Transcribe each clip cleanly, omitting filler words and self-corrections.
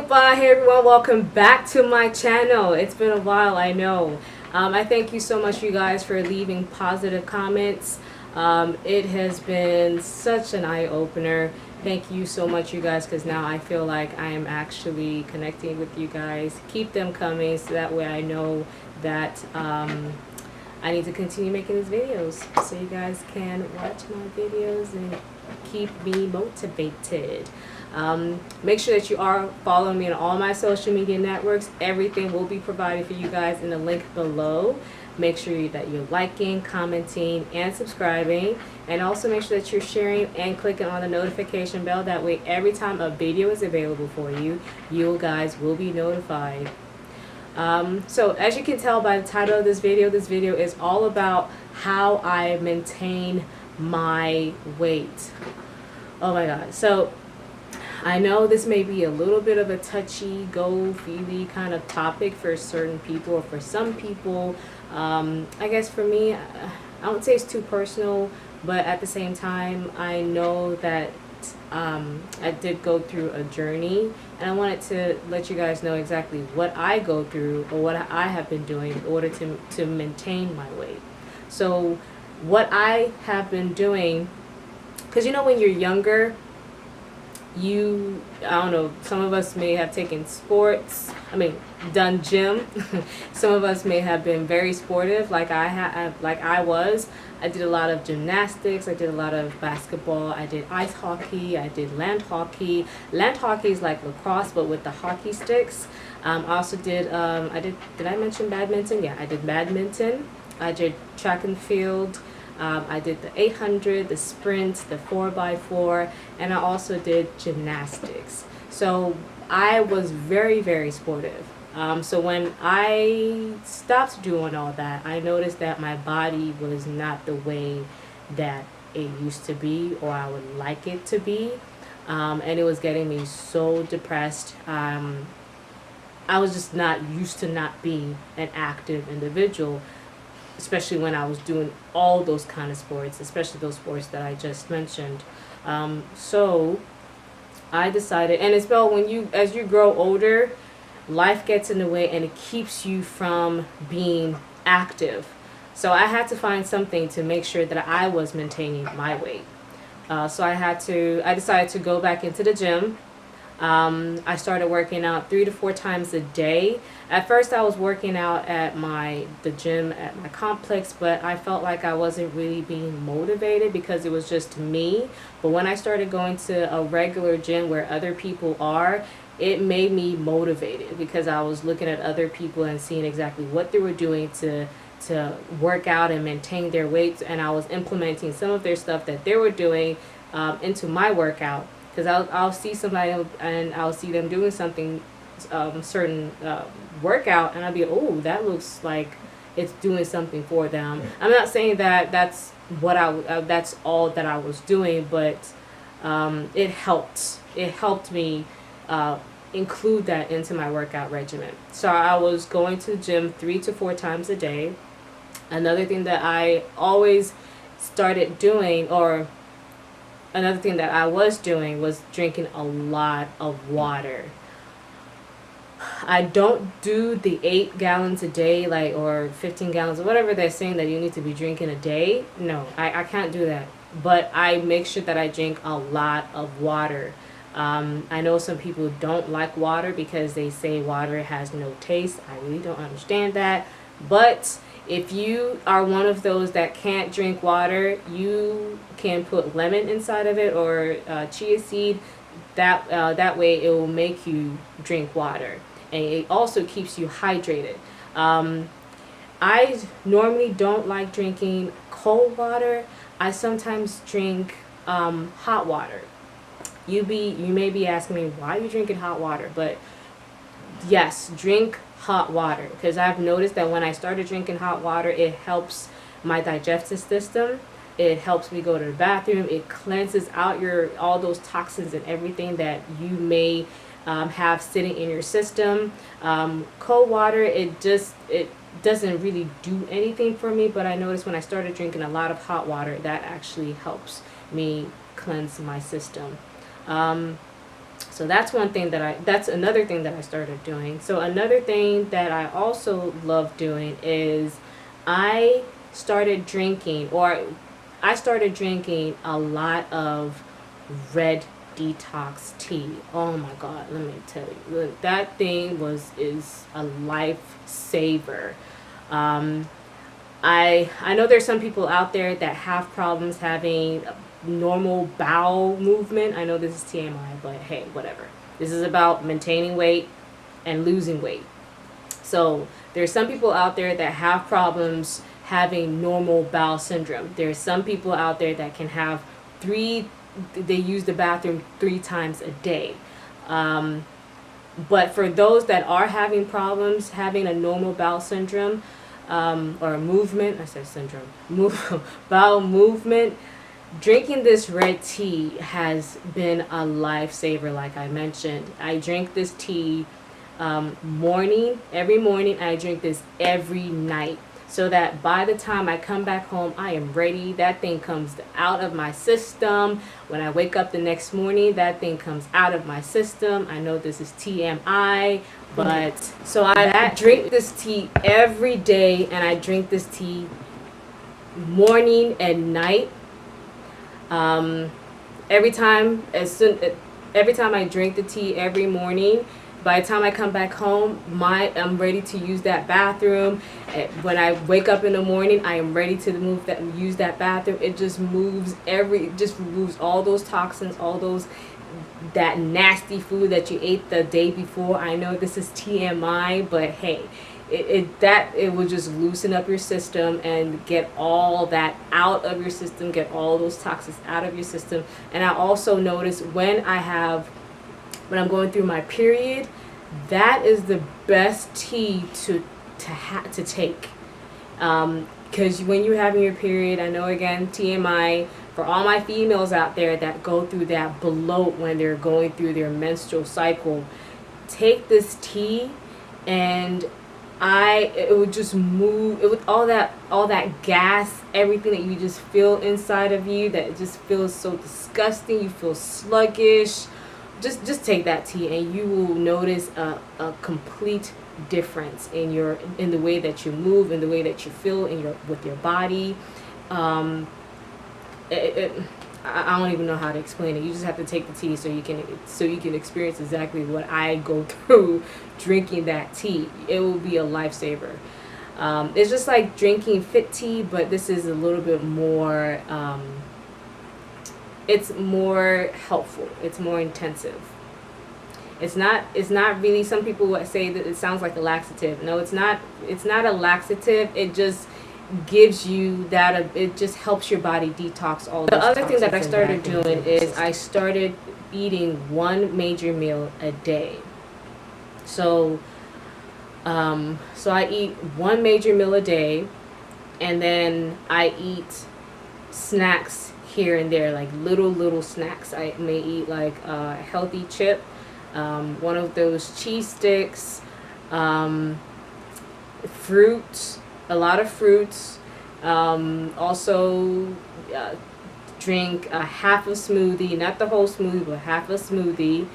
goodbye. Hey everyone, welcome back to my channel. It's been a while, I know. I thank you so much, you guys, for leaving positive comments. It has been such an eye-opener. Thank you so much, you guys, because now I feel like I am actually connecting with you guys. Keep them coming so that way I know that I need to continue making these videos so you guys can watch my videos and keep me motivated. Make sure that you are following me on all my social media networks. Everything will be provided for you guys in the link below. Make sure that you're liking, commenting, and subscribing. And also make sure that you're sharing and clicking on the notification bell. That way every time a video is available for you, you guys will be notified. So as you can tell by the title of this video is all about how I maintain my weight. Oh my god. So I know this may be a little bit of a touchy, feely kind of topic for certain people or for some people. I guess for me, I won't say it's too personal, but at the same time, I know that I did go through a journey, and I wanted to let you guys know exactly what I go through or what I have been doing in order to maintain my weight. So what I have been doing, because you know when you're younger, I don't know, some of us may have taken done gym. Some of us may have been very sportive like I was. I did a lot of gymnastics, I did a lot of basketball, I did ice hockey, I did land hockey. Land hockey is like lacrosse but with the hockey sticks. I also did, did I mention badminton? Yeah, I did badminton. I did track and field. I did the 800, the sprint, the 4x4, and I also did gymnastics. So I was very, very sportive. So when I stopped doing all that, I noticed that my body was not the way that it used to be or I would like it to be. And it was getting me so depressed. I was just not used to not being an active individual, especially when I was doing all those kind of sports, especially those sports that I just mentioned. So I decided, and it's about as you grow older, life gets in the way and it keeps you from being active. So I had to find something to make sure that I was maintaining my weight. So I decided to go back into the gym. I started working out 3 to 4 times a day. At first I was working out at the gym at my complex, but I felt like I wasn't really being motivated because it was just me. But when I started going to a regular gym where other people are, it made me motivated because I was looking at other people and seeing exactly what they were doing to work out and maintain their weights, and I was implementing some of their stuff that they were doing into my workout. Because I'll see somebody and I'll see them doing something, certain workout, and I'll be, oh, that looks like it's doing something for them. I'm not saying that that's all that I was doing, but it helped. It helped me include that into my workout regimen. So I was going to the gym 3 to 4 times a day. Another thing that I always started doing, or another thing that I was doing, was drinking a lot of water. I don't do the 8 gallons a day, or 15 gallons, or whatever they're saying that you need to be drinking a day. No, I can't do that. But I make sure that I drink a lot of water. I know some people don't like water because they say water has no taste. I really don't understand that. But if you are one of those that can't drink water, you can put lemon inside of it or chia seed. That way it will make you drink water. And it also keeps you hydrated. I normally don't like drinking cold water. I sometimes drink hot water. You may be asking me, why are you drinking hot water? But yes, drink hot water, because I've noticed that when I started drinking hot water, it helps my digestive system. It helps me go to the bathroom. It cleanses out all those toxins and everything that you may have sitting in your system. Cold water, it doesn't really do anything for me, but I noticed when I started drinking a lot of hot water, that actually helps me cleanse my system. So that's one thing that's another thing that I started doing. So another thing that I also love doing is I started drinking, or I started drinking a lot of red detox tea. Oh my God, let me tell you, that thing is a lifesaver. Um, I know there's some people out there that have problems having normal bowel movement. I know this is TMI, but hey, whatever. This is about maintaining weight and losing weight. So there's some people out there that have problems having normal bowel syndrome. There's some people out there that can have they use the bathroom 3 times a day. But for those that are having problems having a normal bowel syndrome, or movement, I said syndrome, bowel movement, drinking this red tea has been a lifesaver. Like I mentioned, I drink this tea every morning. I drink this every night, so that by the time I come back home, I am ready. That thing comes out of my system. When I wake up the next morning, that thing comes out of my system. I know this is TMI, but so I drink this tea every day, and I drink this tea morning and night. Every time I drink the tea every morning, by the time I come back home, I'm ready to use that bathroom. When I wake up in the morning, I am ready to use that bathroom. It just removes all those toxins, that nasty food that you ate the day before. I know this is TMI, but hey, it will just loosen up your system and get all that out of your system, get all those toxins out of your system. And I also notice when I'm going through my period, that is the best tea to take. Because when you're having your period, I know again, TMI, for all my females out there that go through that bloat when they're going through their menstrual cycle, take this tea, and it would just move. It would all that gas, everything that you just feel inside of you that just feels so disgusting. You feel sluggish. Just take that tea, and you will notice a complete difference in the way that you move, in the way that you feel with your body. I don't even know how to explain it. You just have to take the tea so you can experience exactly what I go through drinking that tea. It will be a lifesaver. It's just like drinking fit tea, but this is a little bit more. It's more helpful. It's more intensive. It's not really. Some people would say that it sounds like a laxative. No, it's not. It's not a laxative. It just gives you that. It just helps your body detox all. The other thing that I started doing is I started eating one major meal a day. So I eat one major meal a day, and then I eat snacks here and there, like little snacks. I may eat like a healthy chip, one of those cheese sticks, fruits, a lot of fruits. Also drink a half a smoothie, not the whole smoothie, but half a smoothie.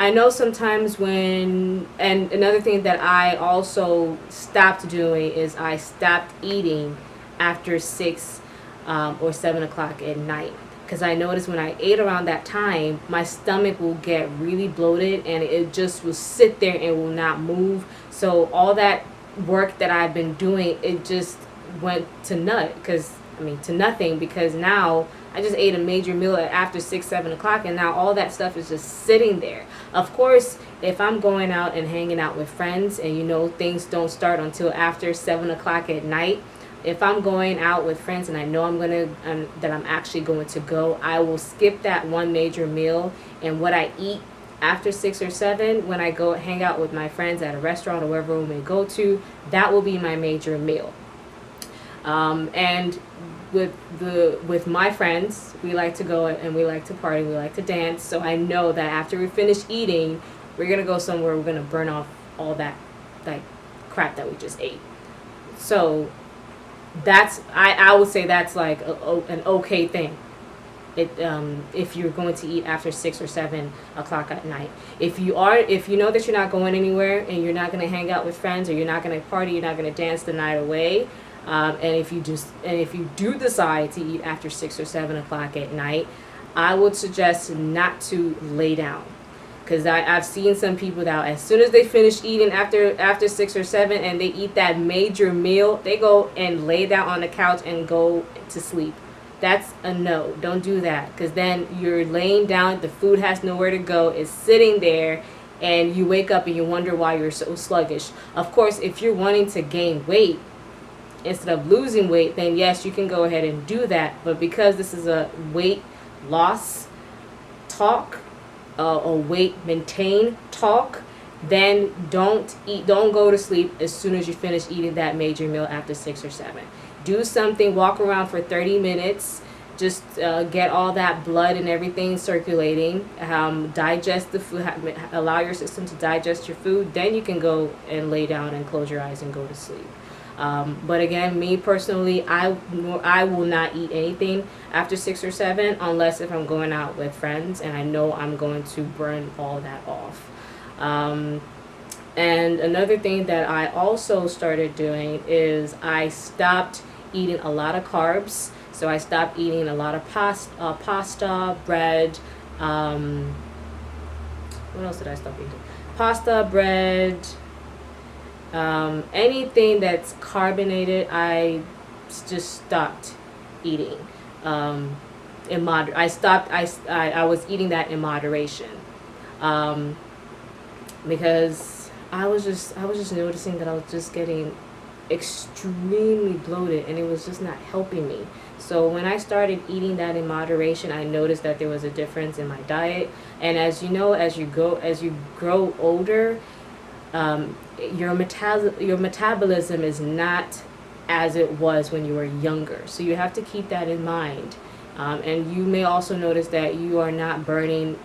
I know sometimes and another thing that I also stopped doing is I stopped eating after 6 or 7 o'clock at night. Because I noticed when I ate around that time, my stomach will get really bloated, and it just will sit there and will not move. So all that work that I've been doing, it just went to nothing, because now I just ate a major meal after 6, 7 o'clock, and now all that stuff is just sitting there. Of course, if I'm going out and hanging out with friends, and things don't start until after 7 o'clock at night, if I'm going out with friends and I know that I'm actually going to go, I will skip that one major meal, and what I eat after 6 or 7, when I go hang out with my friends at a restaurant or wherever we may go to, that will be my major meal. And with my friends, we like to go and we like to party, we like to dance. So I know that after we finish eating, we're gonna go somewhere. We're gonna burn off all that crap that we just ate. So I would say that's like an okay thing. if you're going to eat after 6 or 7 o'clock at night. If you know that you're not going anywhere and you're not going to hang out with friends, or you're not going to party, you're not going to dance the night away, and if you do decide to eat after 6 or 7 o'clock at night, I would suggest not to lay down. Because I've seen some people that as soon as they finish eating after 6 or 7 and they eat that major meal, they go and lay down on the couch and go to sleep. That's a no. Don't do that, because then you're laying down, the food has nowhere to go, it's sitting there, and you wake up and you wonder why you're so sluggish. Of course, if you're wanting to gain weight instead of losing weight, then yes, you can go ahead and do that. But because this is a weight loss talk, or weight maintain talk, then don't go to sleep as soon as you finish eating that major meal after 6 or 7. Do something, walk around for 30 minutes, just get all that blood and everything circulating, digest the food, allow your system to digest your food, then you can go and lay down and close your eyes and go to sleep. But again, me personally, I will not eat anything after 6 or 7 unless if I'm going out with friends and I know I'm going to burn all that off. And another thing that I also started doing is I stopped eating a lot of carbs. So I stopped eating a lot of pasta, bread. What else did I stop eating? Pasta, bread. Anything that's carbonated, I just stopped eating. I was eating that in moderation, because I was just noticing that I was just getting extremely bloated, and it was just not helping me. So when I started eating that in moderation, I noticed that there was a difference in my diet. And as you know, as you grow older, your metabolism is not as it was when you were younger. So you have to keep that in mind. And you may also notice that you are not burning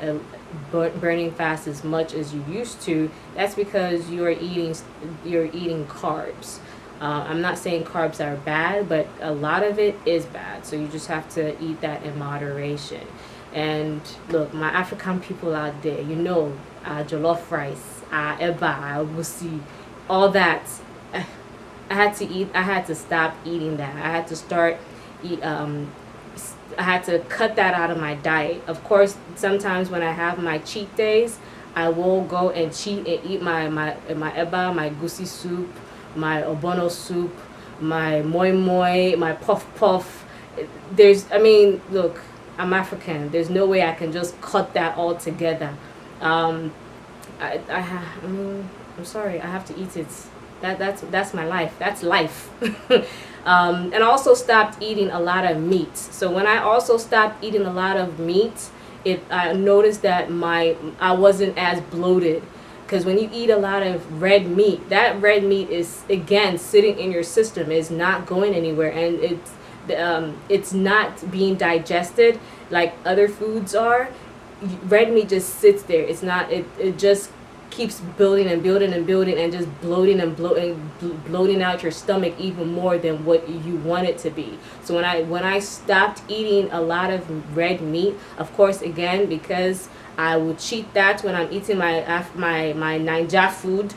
fast as much as you used to. That's because you're eating carbs. I'm not saying carbs are bad, but a lot of it is bad. So you just have to eat that in moderation. And look, my African people out there, you know, jollof rice, eba, wusi, all that. I had to stop eating that. I had to cut that out of my diet. Of course, sometimes when I have my cheat days, I will go and cheat and eat my eba, my goosey soup, my obono soup, my moi moi, my puff puff. Look, I'm African. There's no way I can just cut that all together. I'm sorry, I have to eat it. That's my life. That's life. And also stopped eating a lot of meat. So when I also stopped eating a lot of meat, I noticed that I wasn't as bloated. Because when you eat a lot of red meat, that red meat is, again, sitting in your system, is not going anywhere, and it's not being digested like other foods are. Red meat just sits there. It's not. It just keeps building and building and building, and just bloating out your stomach even more than what you want it to be. So when I stopped eating a lot of red meat, of course, again, because I will cheat that when I'm eating my Naija food,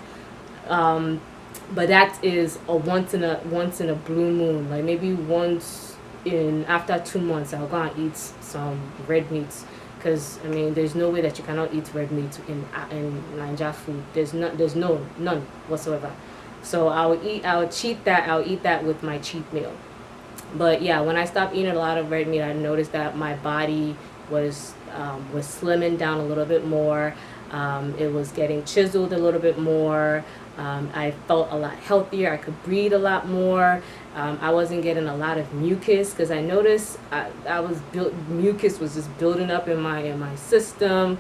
but that is a once in a blue moon. Like maybe once after 2 months, I'll go and eat some red meat. Because there's no way that you cannot eat red meat in Naija food. There's none whatsoever. So I'll cheat that. I'll eat that with my cheat meal. But yeah, when I stopped eating a lot of red meat, I noticed that my body was slimming down a little bit more. It was getting chiseled a little bit more. I felt a lot healthier. I could breathe a lot more. I wasn't getting a lot of mucus, because I noticed mucus was just building up in my system.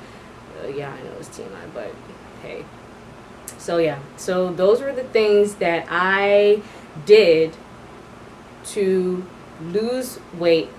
Yeah, I know it's TMI, but hey. So yeah, so those were the things that I did to lose weight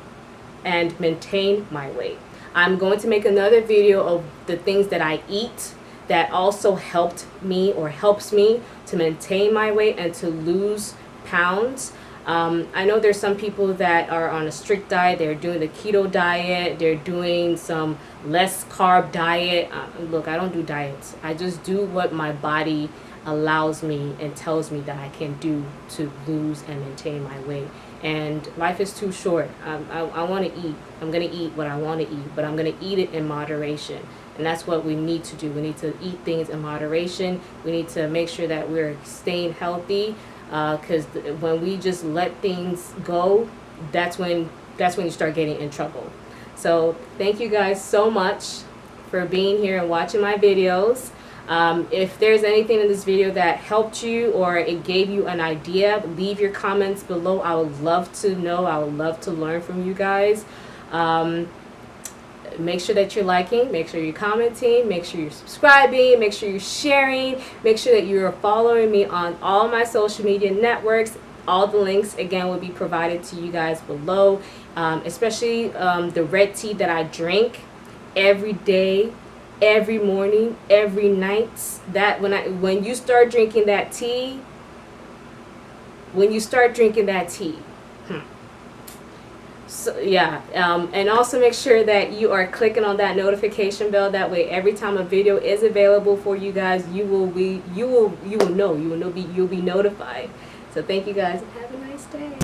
and maintain my weight. I'm going to make another video of the things that I eat that also helped me or helps me to maintain my weight and to lose pounds. I know there's some people that are on a strict diet. They're doing the keto diet. They're doing some less carb diet. Look, I don't do diets. I just do what my body allows me and tells me that I can do to lose and maintain my weight. And life is too short. I want to eat. I'm going to eat what I want to eat, but I'm going to eat it in moderation. And that's what we need to do. We need to eat things in moderation. We need to make sure that we're staying healthy, because when we just let things go, that's when you start getting in trouble. So thank you guys so much for being here and watching my videos. If there's anything in this video that helped you or it gave you an idea, leave your comments below. I would love to know. I would love to learn from you guys. Make sure that you're liking, make sure you're commenting, make sure you're subscribing, make sure you're sharing, make sure that you're following me on all my social media networks. All the links, again, will be provided to you guys below, especially the red tea that I drink every day, every morning, every night. That when you start drinking that tea, so yeah, and also make sure that you are clicking on that notification bell. That way, every time a video is available for you guys, you'll be notified. So thank you guys and have a nice day.